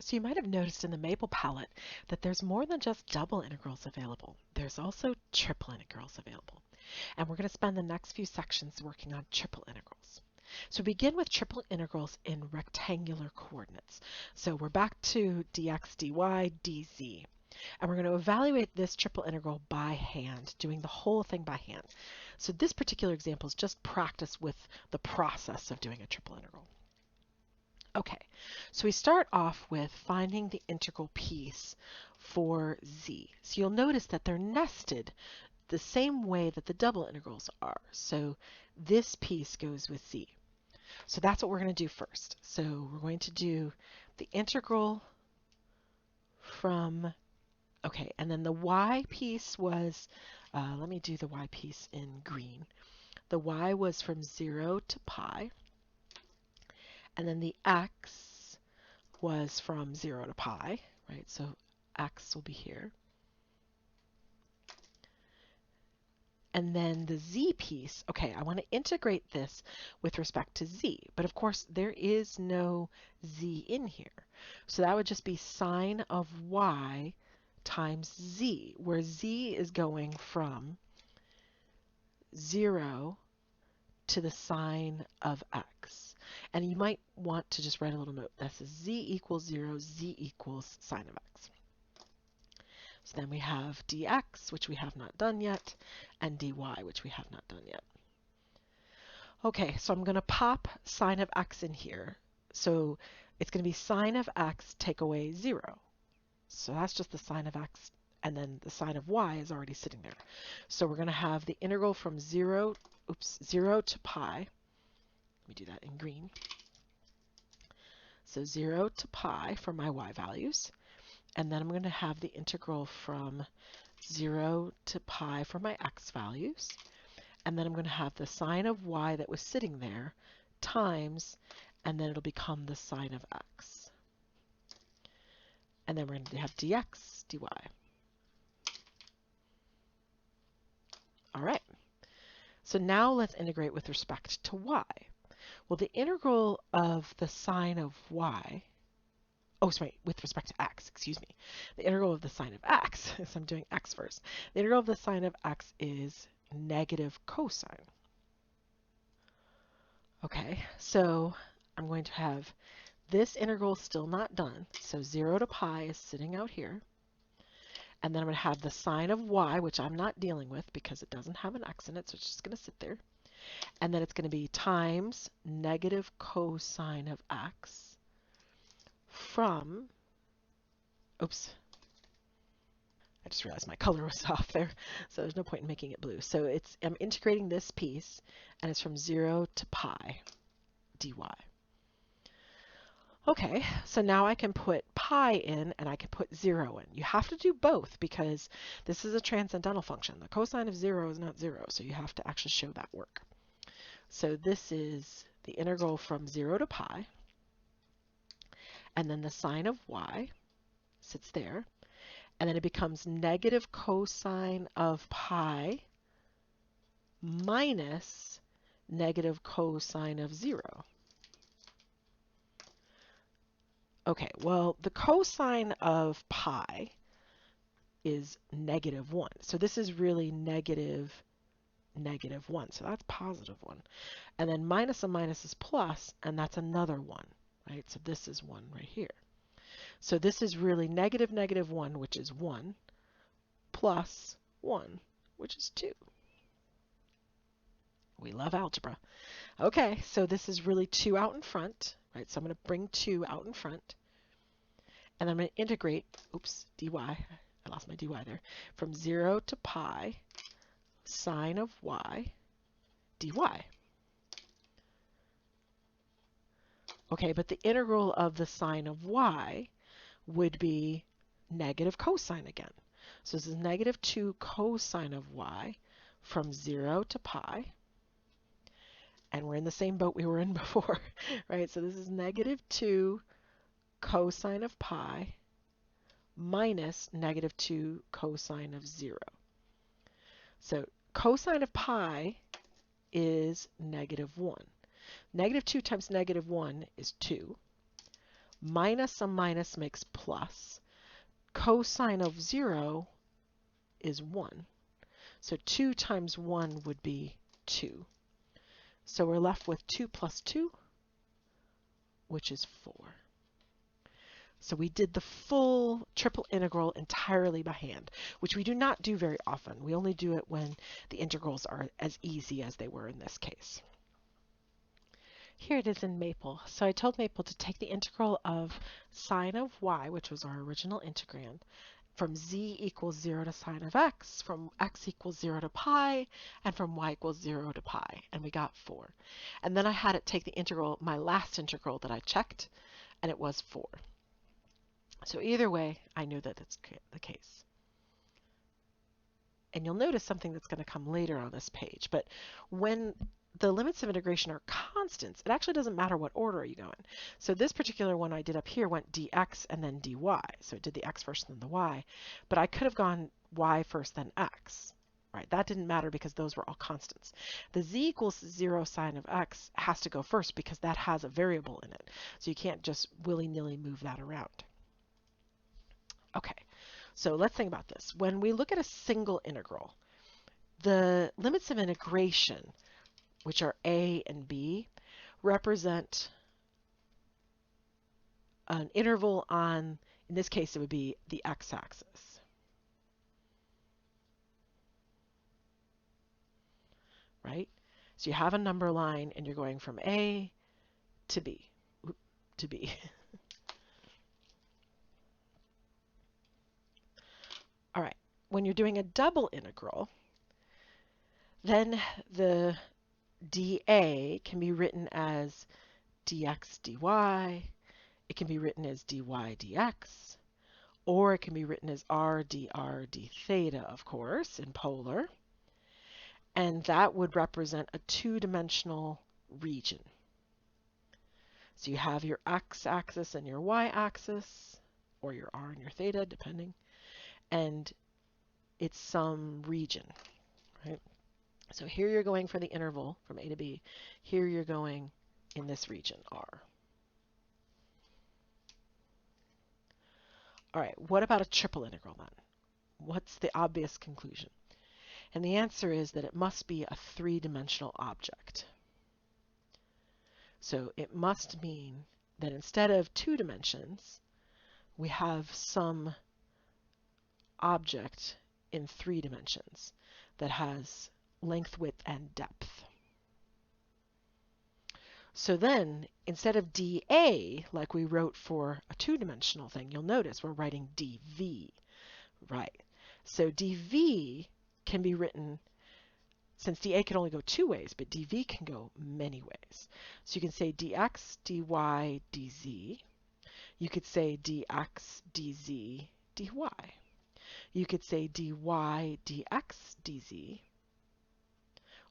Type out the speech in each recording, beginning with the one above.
So you might have noticed in the Maple palette that there's more than just double integrals available. There's also triple integrals available. And we're going to spend the next few sections working on triple integrals. So we begin with triple integrals in rectangular coordinates. So we're back to dx, dy, dz. And we're going to evaluate this triple integral by hand, doing the whole thing by hand. So this particular example is just practice with the process of doing a triple integral. Okay, so we start off with finding the integral piece for z. So you'll notice that they're nested the same way that the double integrals are. So this piece goes with z. So that's what we're going to do first. So we're going to do the integral from, okay, and then the y piece was, let me do the y piece in green. The y was from 0 to pi, and then the x was from 0 to pi, right? So x will be here. And then the z piece, okay, I want to integrate this with respect to z, but of course there is no z in here. So that would just be sine of y times z, where z is going from 0 to the sine of x. And you might want to just write a little note that says z equals 0, z equals sine of x. So then we have dx, which we have not done yet, and dy, which we have not done yet. Okay, so I'm going to pop sine of x in here. So it's going to be sine of x take away 0. So that's just the sine of x, and then the sine of y is already sitting there. So we're going to have the integral from 0 to pi. Let me do that in green. So 0 to pi for my y values. And then I'm going to have the integral from 0 to pi for my x values. And then I'm going to have the sine of y that was sitting there times, and then it'll become the sine of x. And then we're going to have dx, dy. All right. So now let's integrate with respect to y. Well, the integral of the sine of y, oh, sorry, with respect to x, excuse me. The integral of the sine of x, so I'm doing x first. The integral of the sine of x is negative cosine. Okay, so I'm going to have this integral still not done. So 0 to pi is sitting out here. And then I'm going to have the sine of y, which I'm not dealing with because it doesn't have an x in it, so it's just going to sit there. And then it's going to be times negative cosine of x from, oops, I just realized my color was off there, so there's no point in making it blue. So I'm integrating this piece, and it's from 0 to pi dy. Okay, so now I can put pi in and I can put 0 in. You have to do both because this is a transcendental function. The cosine of 0 is not 0, so you have to actually show that work. So this is the integral from 0 to pi, and then the sine of y sits there, and then it becomes negative cosine of pi minus negative cosine of 0. Okay, well, the cosine of pi is negative 1. So this is really negative 1. So that's positive 1. And then minus a minus is plus, and that's another 1, right? So this is 1 right here. So this is really negative 1, which is 1, plus 1, which is 2. We love algebra. Okay, so this is really 2 out in front, right? So I'm going to bring 2 out in front. And I'm going to integrate, oops, dy, I lost my dy there, from 0 to pi sine of y dy. Okay, but the integral of the sine of y would be negative cosine again. So this is negative 2 cosine of y from 0 to pi. And we're in the same boat we were in before, right? So this is negative 2 cosine of pi minus negative 2 cosine of 0. So cosine of pi is negative 1. Negative 2 times negative 1 is 2, Minus a minus makes plus. Cosine of 0 is 1. So 2 times 1 would be 2. So we're left with 2 plus 2, which is 4. So we did the full triple integral entirely by hand, which we do not do very often. We only do it when the integrals are as easy as they were in this case. Here it is in Maple. So I told Maple to take the integral of sine of y, which was our original integrand, from z equals 0 to sine of x, from x equals 0 to pi, and from y equals 0 to pi. And we got 4. And then I had it take the integral, my last integral that I checked, and it was 4. So either way, I knew that it's the case. And you'll notice something that's going to come later on this page. But when the limits of integration are constants, it actually doesn't matter what order you go in. So this particular one I did up here went dx and then dy. So it did the x first and then the y. But I could have gone y first, then x. Right? That didn't matter because those were all constants. The z equals 0 sine of x has to go first because that has a variable in it. So you can't just willy-nilly move that around. Okay, so let's think about this. When we look at a single integral, the limits of integration, which are a and b, represent an interval on, in this case, it would be the x-axis. Right? So you have a number line and you're going from a to b, to b. All right, when you're doing a double integral, then the dA can be written as dx dy, it can be written as dy dx, or it can be written as r dr d theta, of course, in polar, and that would represent a two-dimensional region. So you have your x-axis and your y-axis, or your r and your theta, depending, and it's some region, right? So here you're going for the interval from a to b. Here you're going in this region, R. All right, what about a triple integral then? What's the obvious conclusion? And the answer is that it must be a three-dimensional object. So it must mean that instead of 2 dimensions, we have some object in 3 dimensions that has length, width, and depth. So then, instead of dA, like we wrote for a 2-dimensional thing, you'll notice we're writing dV, right? So dV can be written, since dA can only go 2 ways, but dV can go many ways. So you can say dx, dy, dz. You could say dx, dz, dy. You could say dy, dx, dz,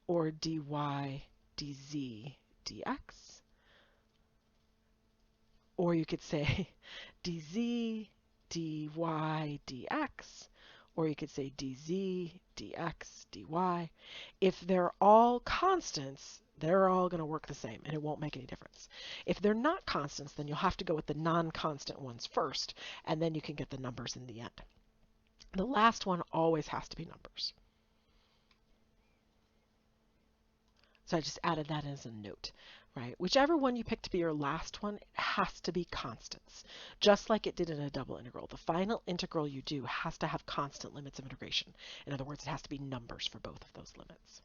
or dy, dz, dx. Or you could say dz, dy, dx, or you could say dz, dx, dy. If they're all constants, they're all going to work the same, and it won't make any difference. If they're not constants, then you'll have to go with the non-constant ones first, and then you can get the numbers in the end. The last one always has to be numbers. So I just added that as a note, right? Whichever one you pick to be your last one, it has to be constants, just like it did in a double integral. The final integral you do has to have constant limits of integration. In other words, it has to be numbers for both of those limits.